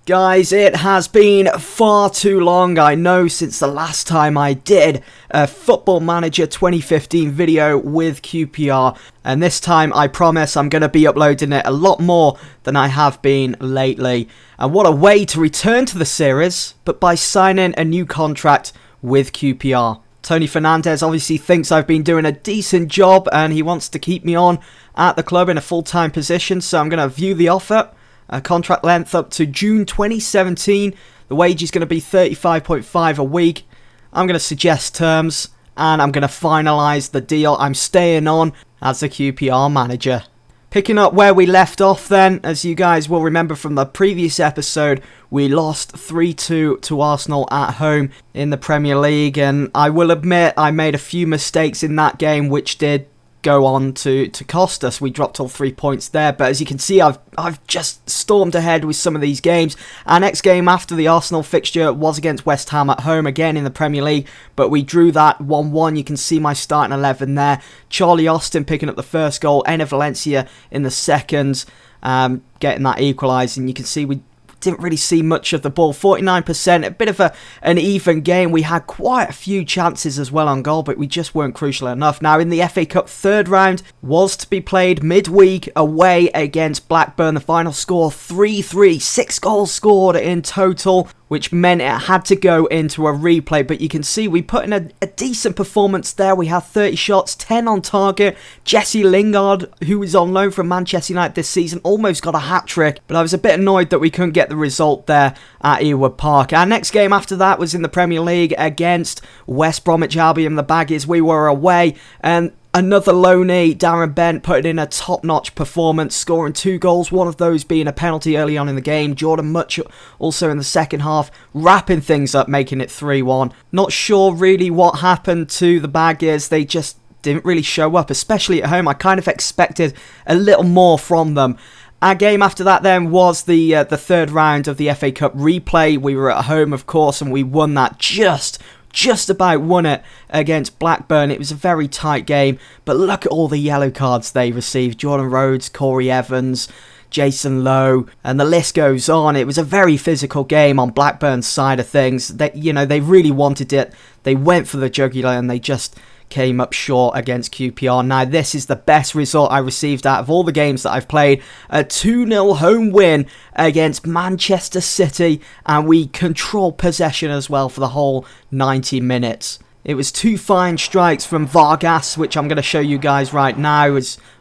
Guys, it has been far too long, I know, since the last time I did a Football Manager 2015 video with QPR, and this time I promise I'm going to be uploading it a lot more than I have been lately. And what a way to return to the series, but by signing a new contract with QPR. Tony Fernandez obviously thinks I've been doing a decent job and he wants to keep me on at the club in a full-time position, so I'm going to view the offer. Contract length up to June 2017. The wage is going to be $35.5 a week. I'm going to suggest terms and I'm going to finalise the deal. I'm staying on as the QPR manager. Picking up where we left off then, as you guys will remember from the previous episode, we lost 3-2 to Arsenal at home in the Premier League, and I will admit I made a few mistakes in that game which did go on to cost us. We dropped all 3 points there, but as you can see, I've just stormed ahead with some of these games. Our next game after the Arsenal fixture was against West Ham at home, again in the Premier League, but we drew that 1-1. You can see my starting 11 there. Charlie Austin picking up the first goal, Enner Valencia in the second, getting that equalised, and you can see we didn't really see much of the ball. 49%, a bit of an even game. We had quite a few chances as well on goal, but we just weren't crucial enough. Now, in the FA Cup third round, was to be played midweek away against Blackburn. The final score 3-3, 6 goals scored in total, which meant it had to go into a replay. But you can see we put in a decent performance there. We had 30 shots, 10 on target. Jesse Lingard, who is on loan from Manchester United this season, almost got a hat-trick. But I was a bit annoyed that we couldn't get the result there at Ewood Park. Our next game after that was in the Premier League against West Bromwich Albion. The Baggies, we were away, and another loanee, Darren Bent, putting in a top-notch performance, scoring 2 goals, one of those being a penalty early on in the game. Jordan Much also in the second half, wrapping things up, making it 3-1. Not sure really what happened to the Baggies. They just didn't really show up, especially at home. I kind of expected a little more from them. Our game after that then was the third round of the FA Cup replay. We were at home, of course, and we won that just about won it against Blackburn. It was a very tight game, but look at all the yellow cards they received. Jordan Rhodes, Corey Evans, Jason Lowe, and the list goes on. It was a very physical game on Blackburn's side of things. They really wanted it. They went for the jugular and they just came up short against QPR. Now, this is the best result I received out of all the games that I've played. A 2-0 home win against Manchester City, and we controlled possession as well for the whole 90 minutes. It was 2 fine strikes from Vargas, which I'm going to show you guys right now.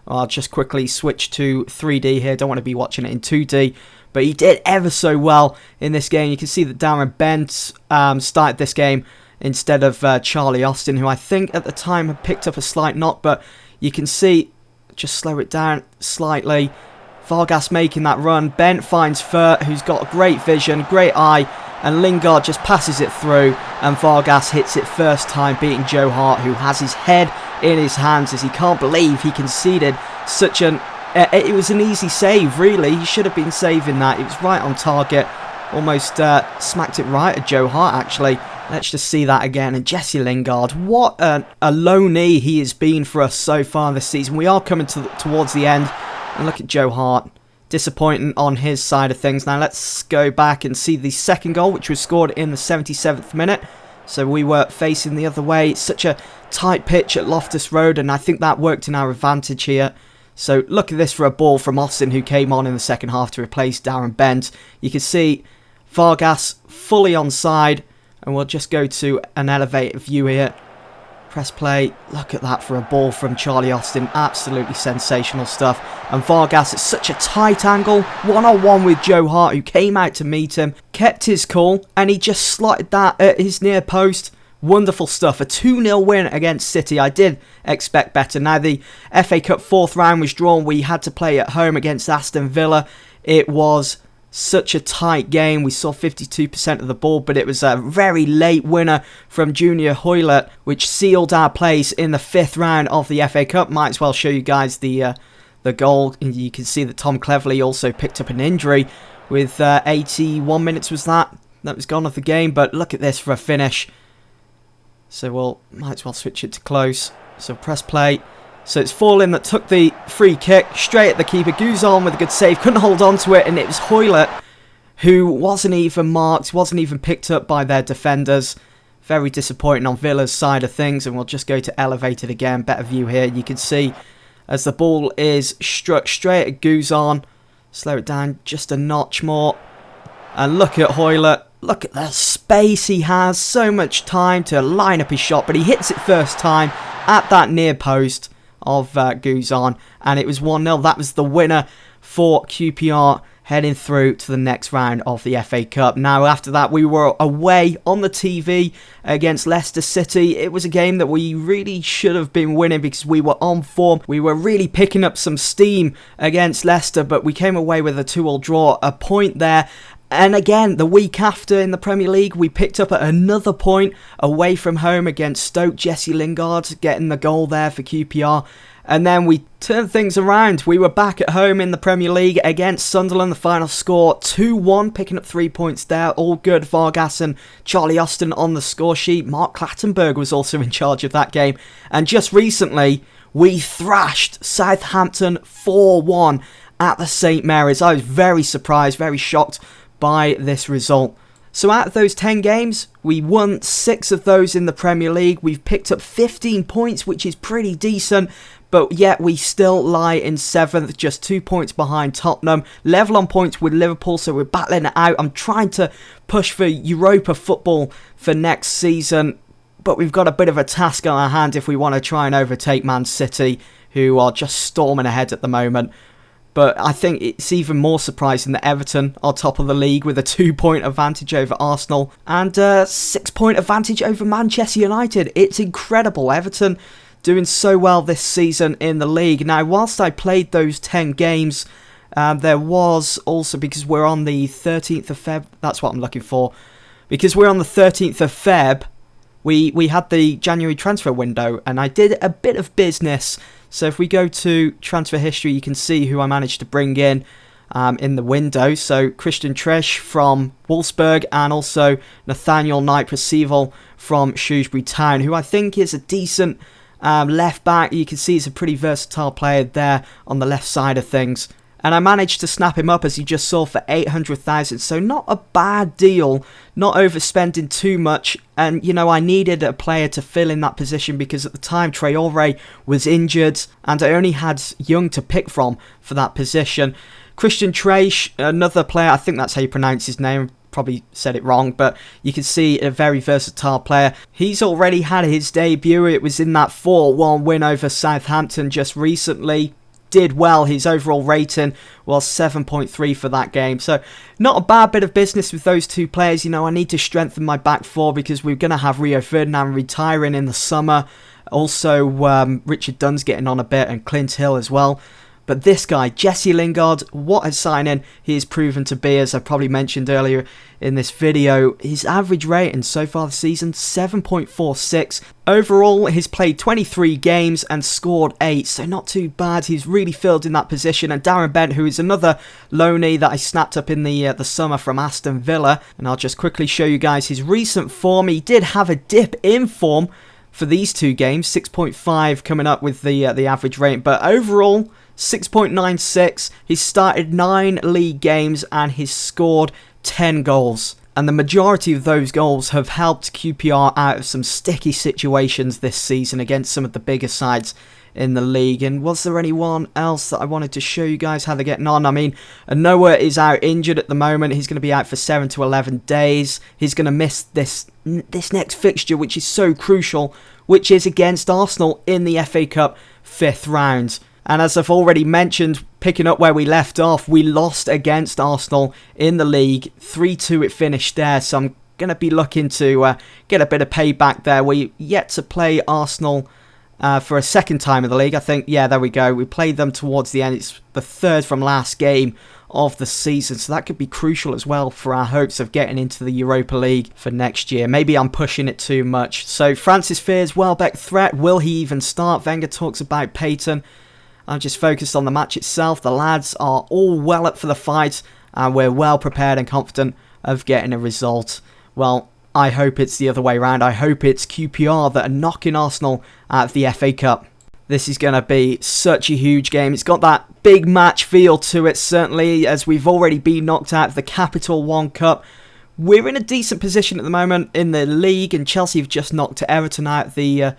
I'll just quickly switch to 3D here. Don't want to be watching it in 2D. But he did ever so well in this game. You can see that Darren Bent started this game instead of Charlie Austin, who I think at the time had picked up a slight knock, but you can see, just slow it down slightly, Vargas making that run. Bent finds Furt, who's got great vision, great eye, and Lingard just passes it through, and Vargas hits it first time, beating Joe Hart, who has his head in his hands as he can't believe he conceded such an... it was an easy save, really. He should have been saving that. It was right on target. Almost smacked it right at Joe Hart, actually. Let's just see that again. And Jesse Lingard, what a loanee he has been for us so far this season. We are coming towards the end. And look at Joe Hart. Disappointing on his side of things. Now let's go back and see the second goal, which was scored in the 77th minute. So we were facing the other way. It's such a tight pitch at Loftus Road, and I think that worked in our advantage here. So look at this for a ball from Austin, who came on in the second half to replace Darren Bent. You can see Vargas fully onside. And we'll just go to an elevated view here. Press play. Look at that for a ball from Charlie Austin. Absolutely sensational stuff. And Vargas at such a tight angle. One-on-one with Joe Hart, who came out to meet him. Kept his cool. And he just slotted that at his near post. Wonderful stuff. A 2-0 win against City. I did expect better. Now, the FA Cup fourth round was drawn. We had to play at home against Aston Villa. It was such a tight game. We saw 52% of the ball, but it was a very late winner from Junior Hoylett, which sealed our place in the 5th round of the FA Cup. Might as well show you guys the goal. And you can see that Tom Cleverley also picked up an injury with 81 minutes was that was gone of the game. But look at this for a finish. So might as well switch it to close. So press play. So it's Fallen that took the free kick straight at the keeper. Guzon with a good save, couldn't hold on to it, and it was Hoylett who wasn't even marked, wasn't even picked up by their defenders. Very disappointing on Villa's side of things, and we'll just go to elevated again. Better view here. You can see as the ball is struck straight at Guzan. Slow it down just a notch more. And look at Hoylett. Look at the space he has. So much time to line up his shot, but he hits it first time at that near post of Guzan, and it was 1-0. That was the winner for QPR, heading through to the next round of the FA Cup. Now, after that, we were away on the TV against Leicester City. It was a game that we really should have been winning because we were on form. We were really picking up some steam against Leicester, but we came away with a 2-2 draw, a point there. And again, the week after in the Premier League, we picked up another point away from home against Stoke. Jesse Lingard getting the goal there for QPR. And then we turned things around. We were back at home in the Premier League against Sunderland. The final score 2-1, picking up 3 points there. All good. Vargas and Charlie Austin on the score sheet. Mark Clattenburg was also in charge of that game. And just recently, we thrashed Southampton 4-1 at the St Mary's. I was very surprised, very shocked by this result. So out of those 10 games, we won 6 of those in the Premier League. We've picked up 15 points, which is pretty decent, but yet we still lie in 7th, just 2 points behind Tottenham. Level on points with Liverpool, so we're battling it out. I'm trying to push for Europa football for next season, but we've got a bit of a task on our hand if we want to try and overtake Man City, who are just storming ahead at the moment. But I think it's even more surprising that Everton are top of the league with a 2-point advantage over Arsenal and a 6-point advantage over Manchester United. It's incredible. Everton doing so well this season in the league. Now, whilst I played those 10 games, there was also, because we're on the 13th of Feb, that's what I'm looking for. Because we're on the 13th of Feb, we had the January transfer window, and I did a bit of business. So if we go to transfer history, you can see who I managed to bring in the window. So Christian Tresh from Wolfsburg, and also Nathaniel Knight-Percival from Shrewsbury Town, who I think is a decent left back. You can see he's a pretty versatile player there on the left side of things. And I managed to snap him up, as you just saw, for 800,000. So not a bad deal, not overspending too much. And, you know, I needed a player to fill in that position because at the time Traore was injured and I only had Young to pick from for that position. Christian Tresh, another player, I think that's how you pronounce his name. Probably said it wrong, but you can see a very versatile player. He's already had his debut. It was in that 4-1 win over Southampton just recently. Did well. His overall rating was 7.3 for that game. So not a bad bit of business with those two players. You know, I need to strengthen my back four because we're going to have Rio Ferdinand retiring in the summer. Also, Richard Dunn's getting on a bit, and Clint Hill as well. But this guy, Jesse Lingard, what a signing he has proven to be, as I probably mentioned earlier in this video. His average rating so far this season, 7.46. Overall, he's played 23 games and scored 8, so not too bad. He's really filled in that position. And Darren Bent, who is another loanee that I snapped up in the summer from Aston Villa. And I'll just quickly show you guys his recent form. He did have a dip in form for these two games, 6.5 coming up with the average rate. But overall, 6.96. He's started 9 league games and he's scored 10 goals. And the majority of those goals have helped QPR out of some sticky situations this season against some of the bigger sides in the league. And was there anyone else that I wanted to show you guys how they're getting on? I mean, Noah is out injured at the moment. He's going to be out for 7 to 11 days. He's going to miss this next fixture, which is so crucial, which is against Arsenal in the FA Cup 5th round. And as I've already mentioned, picking up where we left off, we lost against Arsenal in the league. 3-2 it finished there, so I'm going to be looking to get a bit of payback there. We're yet to play Arsenal for a second time in the league. I think, yeah, there we go. We played them towards the end. It's the third from last game of the season, so that could be crucial as well for our hopes of getting into the Europa League for next year. Maybe I'm pushing it too much. So Francis fears Welbeck threat. Will he even start? Wenger talks about PAYTON. I'm just focused on the match itself. The lads are all well up for the fight, and we're well prepared and confident of getting a result. Well, I hope it's the other way around. I hope it's QPR that are knocking Arsenal out of the FA Cup. This is going to be such a huge game. It's got that big match feel to it, certainly, as we've already been knocked out of the Capital One Cup. We're in a decent position at the moment in the league, and Chelsea have just knocked Everton out the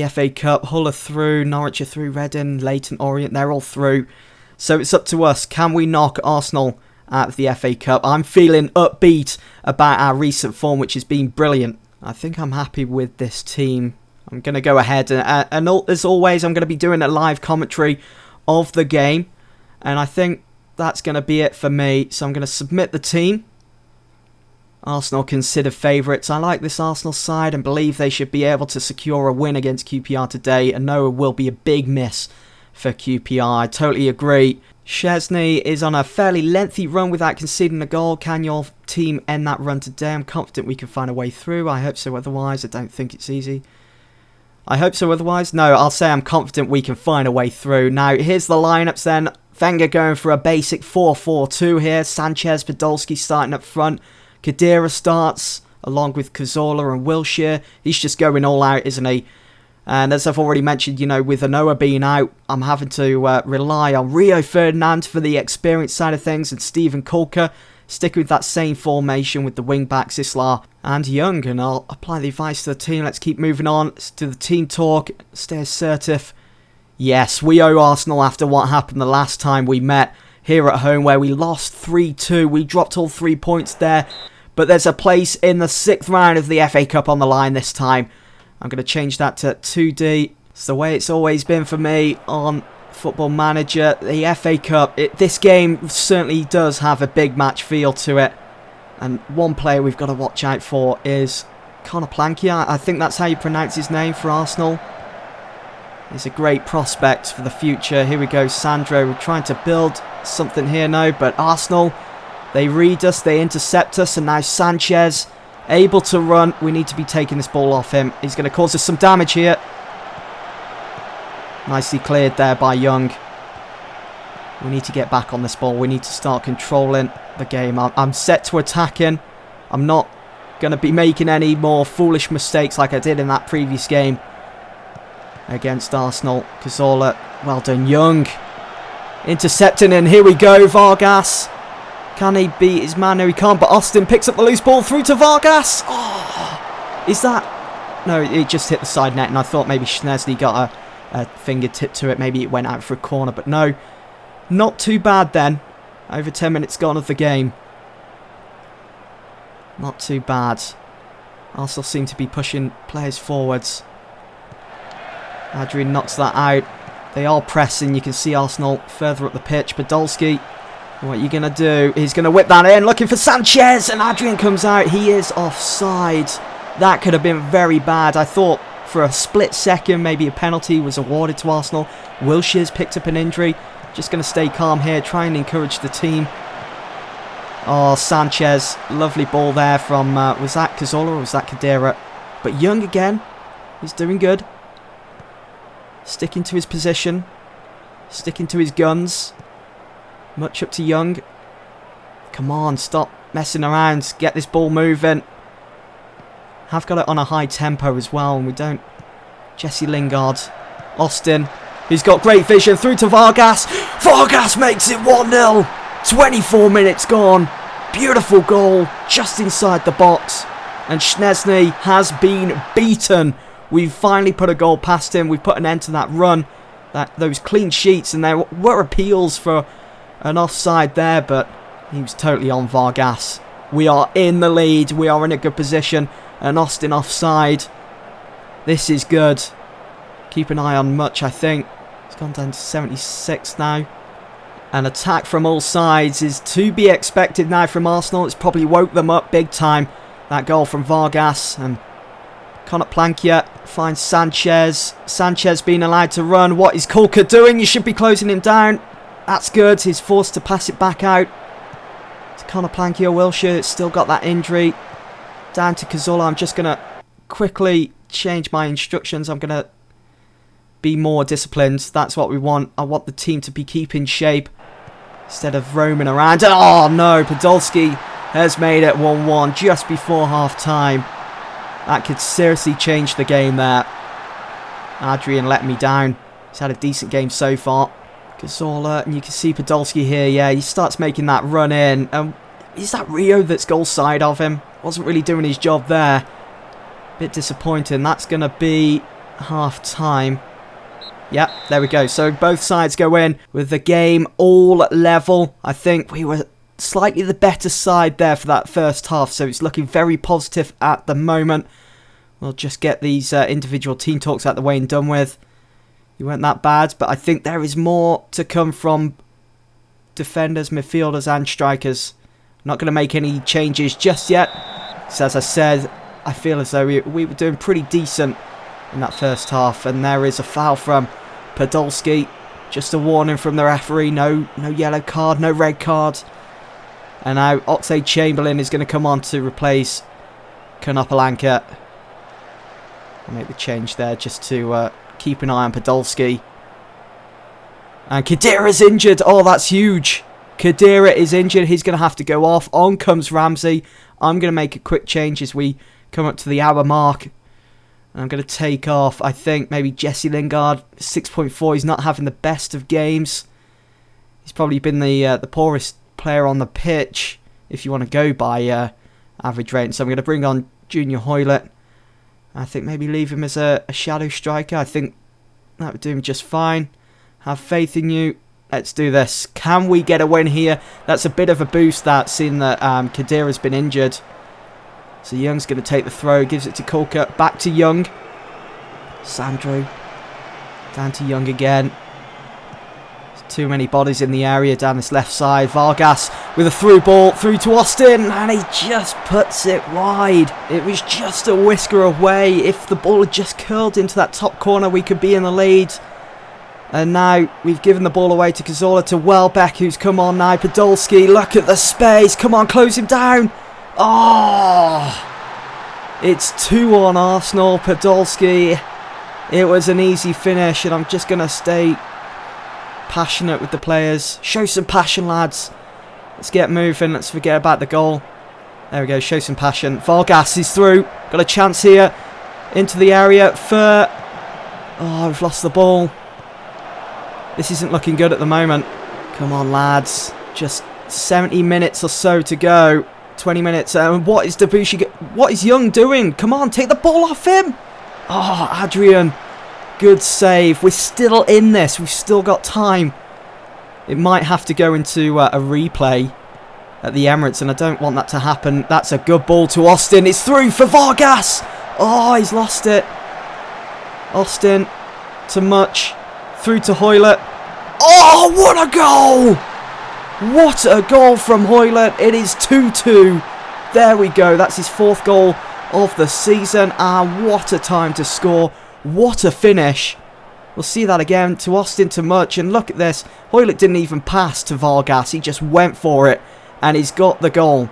FA Cup. Hull are through, Norwich are through, Reading, Leyton Orient, they're all through. So it's up to us. Can we knock Arsenal out of the FA Cup? I'm feeling upbeat about our recent form, which has been brilliant. I think I'm happy with this team. I'm going to go ahead and as always, I'm going to be doing a live commentary of the game. And I think that's going to be it for me. So I'm going to submit the team. Arsenal considered favourites. I like this Arsenal side and believe they should be able to secure a win against QPR today. And no, it will be a big miss for QPR. I totally agree. Szczesny is on a fairly lengthy run without conceding a goal. Can your team end that run today? I'm confident we can find a way through. I hope so, otherwise I don't think it's easy. I hope so, otherwise. No, I'll say I'm confident we can find a way through. Now, here's the lineups then. Wenger going for a basic 4-4-2 here. Sanchez, Podolski starting up front. Khedira starts along with Cazorla and Wilshere. He's just going all out, isn't he? And as I've already mentioned, you know, with Anoa being out, I'm having to rely on Rio Ferdinand for the experience side of things and Steven Kulka. Stick with that same formation with the wing-backs, Isla and Young. And I'll apply the advice to the team. Let's keep moving on to the team talk. Stay assertive. Yes, we owe Arsenal after what happened the last time we met here at home where we lost 3-2. We dropped all 3 points there. But there's a place in the 6th round of the FA Cup on the line this time. I'm going to change that to 2D. It's the way it's always been for me on Football Manager. The FA Cup, this game certainly does have a big match feel to it. And one player we've got to watch out for is Conor Plankia. I think that's how you pronounce his name for Arsenal. He's a great prospect for the future. Here we go, Sandro. We're trying to build something here now, but Arsenal, they read us, they intercept us, and now Sanchez able to run. We need to be taking this ball off him. He's going to cause us some damage here. Nicely cleared there by Young. We need to get back on this ball. We need to start controlling the game. I'm set to attacking. I'm not going to be making any more foolish mistakes like I did in that previous game against Arsenal. Cazorla, well done, Young. Intercepting, and here we go, Vargas. Can he beat his man? No, he can't, but Austin picks up the loose ball through to Vargas. Oh, is that... No, it just hit the side net, and I thought maybe Szczesny got a fingertip to it. Maybe it went out for a corner, but no. Not too bad then. Over 10 minutes gone of the game. Not too bad. Arsenal seem to be pushing players forwards. Adrian knocks that out. They are pressing. You can see Arsenal further up the pitch. Podolski, what are you going to do? He's going to whip that in, looking for Sanchez, and Adrian comes out. He is offside. That could have been very bad. I thought for a split second maybe a penalty was awarded to Arsenal. Wilshere's picked up an injury. Just going to stay calm here, try and encourage the team. Oh, Sanchez, lovely ball there from, was that Cazorla or was that Khedira? But Young again, he's doing good. Sticking to his position, sticking to his guns. Much up to Young. Come on, stop messing around. Get this ball moving. Have got it on a high tempo as well, and we don't. Jesse Lingard. Austin. He's got great vision through to Vargas. Vargas makes it 1-0. 24 minutes gone. Beautiful goal just inside the box. And Szczesny has been beaten. We've finally put a goal past him. We've put an end to that run. Those clean sheets, and there were appeals for an offside there, but he was totally on Vargas. We are in the lead. We are in a good position. And Austin offside. This is good. Keep an eye on Much, I think. It's gone down to 76 now. An attack from all sides is to be expected now from Arsenal. It's probably woke them up big time. That goal from Vargas. And Conor Plankia finds Sanchez. Sanchez being allowed to run. What is Kulka doing? You should be closing him down. That's good. He's forced to pass it back out. It's Conor Plankia. Wilshere still got that injury. Down to Cazorla. I'm just going to quickly change my instructions. I'm going to be more disciplined. That's what we want. I want the team to be keeping shape instead of roaming around. Oh no, Podolski has made it 1-1 just before half time. That could seriously change the game there. Adrian let me down. He's had a decent game so far. Cazorla, and you can see Podolski here. Yeah, he starts making that run in. Is that Rio that's goal side of him? Wasn't really doing his job there. Bit disappointing. That's going to be half time. Yep, there we go. So both sides go in with the game all level. I think we were slightly the better side there for that first half, so it's looking very positive at the moment. We'll just get these individual team talks out the way and done with. You weren't that bad, but I think there is more to come from defenders, midfielders and strikers. Not going to make any changes just yet. So as I said, I feel as though we were doing pretty decent in that first half, and there is a foul from Podolski. Just a warning from the referee. No yellow card, no red card. And now Oxlade-Chamberlain is going to come on to replace Konopalanka. I'll make the change there just to keep an eye on Podolski. And Khedira's injured. Oh, that's huge. Khedira is injured. He's going to have to go off. On comes Ramsey. I'm going to make a quick change as we come up to the hour mark. And I'm going to take off, I think, maybe Jesse Lingard. 6.4. He's not having the best of games. He's probably been the poorest player on the pitch, if you want to go by average rating. So I'm going to bring on Junior Hoylett. I think maybe leave him as a shadow striker. I think that would do him just fine. Have faith in you. Let's do this. Can we get a win here? That's a bit of a boost, that, seeing that Khedira's been injured. So Young's going to take the throw. Gives it to Kulka. Back to Young. Sandro. Down to Young again. There's too many bodies in the area down this left side. Vargas with a through ball. Through to Austin. And he just puts it wide. It was just a whisker away. If the ball had just curled into that top corner, we could be in the lead. And now we've given the ball away to Cazorla, to Welbeck, who's come on now. Podolski, look at the space. Come on, close him down. Oh, it's 2-1 Arsenal. Podolski. It was an easy finish, and I'm just going to stay passionate with the players. Show some passion, lads. Let's get moving. Let's forget about the goal. There we go. Show some passion. Vargas is through. Got a chance here. Into the area. Oh, we've lost the ball. This isn't looking good at the moment. Come on, lads. Just 70 minutes or so to go. 20 minutes. What is Debussy? What is Young doing? Come on, take the ball off him. Oh, Adrian. Good save. We're still in this. We've still got time. It might have to go into a replay at the Emirates, and I don't want that to happen. That's a good ball to Austin. It's through for Vargas. Oh, he's lost it. Austin to Much. Through to Hoylett. Oh, what a goal! What a goal from Hoylett. It is 2-2. There we go. That's his 4th goal of the season. And what a time to score. What a finish. We'll see that again. To Austin, to Much. And look at this. Hoylett didn't even pass to Vargas. He just went for it. And he's got the goal.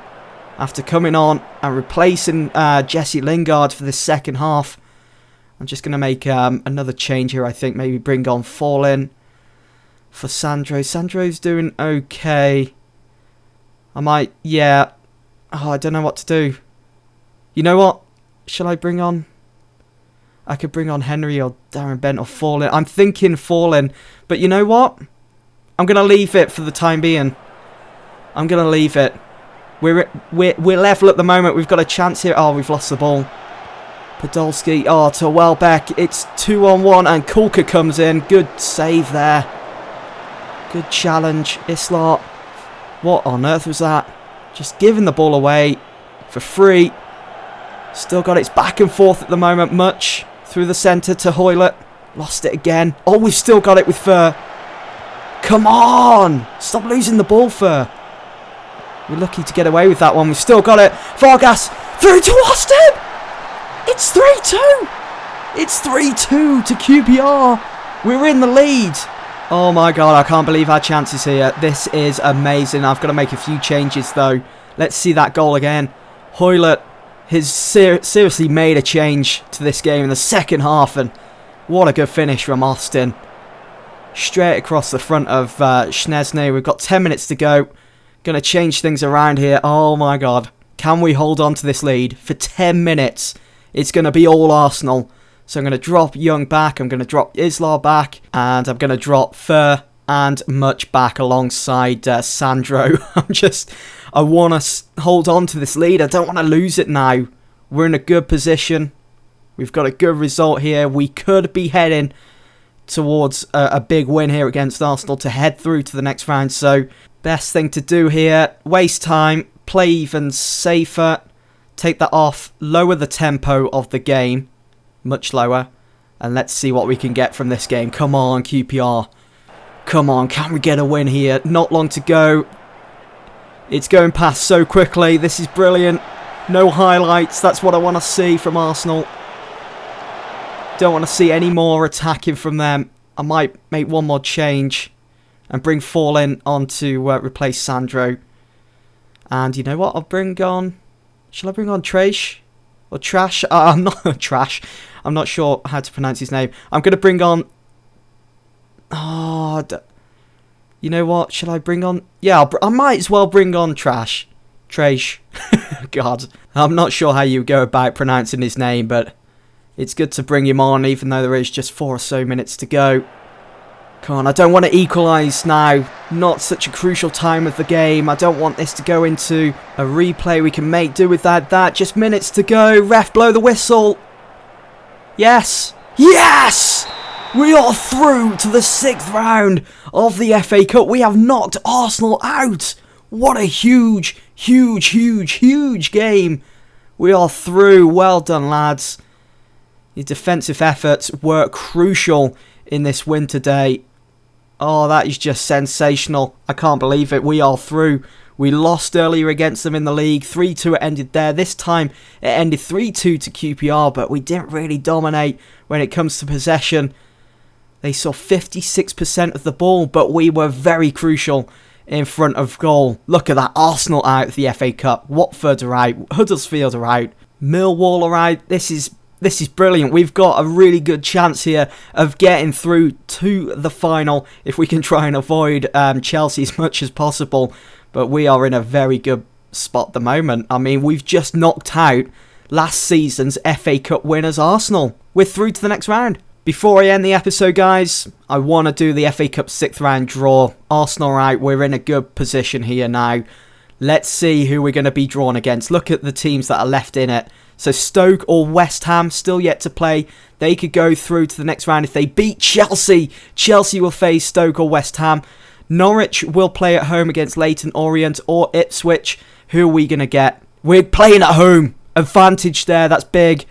After coming on and replacing Jesse Lingard for the second half. I'm just going to make another change here, I think. Maybe bring on Fallin for Sandro. Sandro's doing okay. I might, yeah. Oh, I don't know what to do. You know what? Shall I bring on? I could bring on Henry or Darren Bent or Fallin. I'm thinking Fallin. But you know what? I'm going to leave it for the time being. I'm going to leave it. We're level at the moment. We've got a chance here. Oh, we've lost the ball. Podolski, to Welbeck. It's 2-on-1 and Kulka comes in. Good save there. Good challenge. Isla. What on earth was that? Just giving the ball away for free. Still got its back and forth at the moment. Much through the centre to Hoylett. Lost it again. Oh, we've still got it with Fur. Come on! Stop losing the ball, Fur. We're lucky to get away with that one. We've still got it. Vargas through to Austin! It's 3-2! It's 3-2 to QPR. We're in the lead. Oh my god, I can't believe our chances here. This is amazing. I've got to make a few changes though. Let's see that goal again. Hoylett has seriously made a change to this game in the second half, and what a good finish from Austin. Straight across the front of Szczesny. We've got 10 minutes to go. Going to change things around here. Oh my god. Can we hold on to this lead for 10 minutes? It's going to be all Arsenal. So I'm going to drop Young back, I'm going to drop Isla back, and I'm going to drop Fur and Much back alongside Sandro. I want to hold on to this lead. I don't want to lose it now. We're in a good position. We've got a good result here. We could be heading towards a big win here against Arsenal to head through to the next round. So best thing to do here, waste time, play even safer, take that off, lower the tempo of the game. Much lower, and let's see what we can get from this game. Come on, QPR. Come on, can we get a win here? Not long to go. It's going past so quickly. This is brilliant. No highlights. That's what I want to see from Arsenal. Don't want to see any more attacking from them. I might make one more change and bring Fall in on to replace Sandro. And you know what? I'll bring on... Shall I bring on Trash? Or Trash? I'm not Trash. I'm not sure how to pronounce his name. I'm going to bring on... Oh, you know what? Shall I bring on... Yeah, I might as well bring on Trash. God. I'm not sure how you go about pronouncing his name, but it's good to bring him on, even though there is just 4 or so minutes to go. Come on, I don't want to equalise now. Not such a crucial time of the game. I don't want this to go into a replay. We can make do with that. Just minutes to go. Ref, blow the whistle. Yes! Yes! We are through to the 6th round of the FA Cup. We have knocked Arsenal out. What a huge game. We are through. Well done, lads. Your defensive efforts were crucial in this win today. Oh, that is just sensational. I can't believe it. We are through. We lost earlier against them in the league. 3-2 it ended there. This time it ended 3-2 to QPR, but we didn't really dominate when it comes to possession. They saw 56% of the ball, but we were very crucial in front of goal. Look at that. Arsenal out of the FA Cup. Watford are out. Huddersfield are out. Millwall are out. This is brilliant. We've got a really good chance here of getting through to the final if we can try and avoid Chelsea as much as possible. But we are in a very good spot at the moment. I mean, we've just knocked out last season's FA Cup winners Arsenal. We're through to the next round. Before I end the episode, guys, I want to do the FA Cup 6th round draw. Arsenal are out. We're in a good position here now. Let's see who we're going to be drawn against. Look at the teams that are left in it. So Stoke or West Ham still yet to play. They could go through to the next round if they beat Chelsea. Chelsea will face Stoke or West Ham. Norwich will play at home against Leyton Orient or Ipswich. Who are we going to get? We're playing at home. Advantage there. That's big.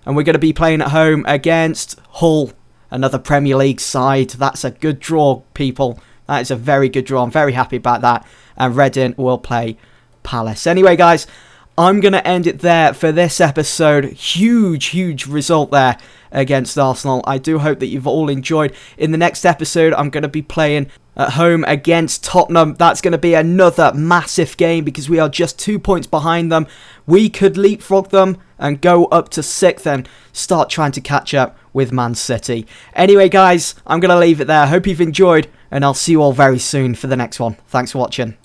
And we're going to be playing at home against Hull. Another Premier League side. That's a good draw, people. That is a very good draw. I'm very happy about that. And Reading will play Palace. Anyway, guys, I'm going to end it there for this episode. Huge result there against Arsenal. I do hope that you've all enjoyed. In the next episode, I'm going to be playing at home against Tottenham. That's going to be another massive game because we are just 2 points behind them. We could leapfrog them and go up to 6th and start trying to catch up with Man City. Anyway, guys, I'm going to leave it there. Hope you've enjoyed, and I'll see you all very soon for the next one. Thanks for watching.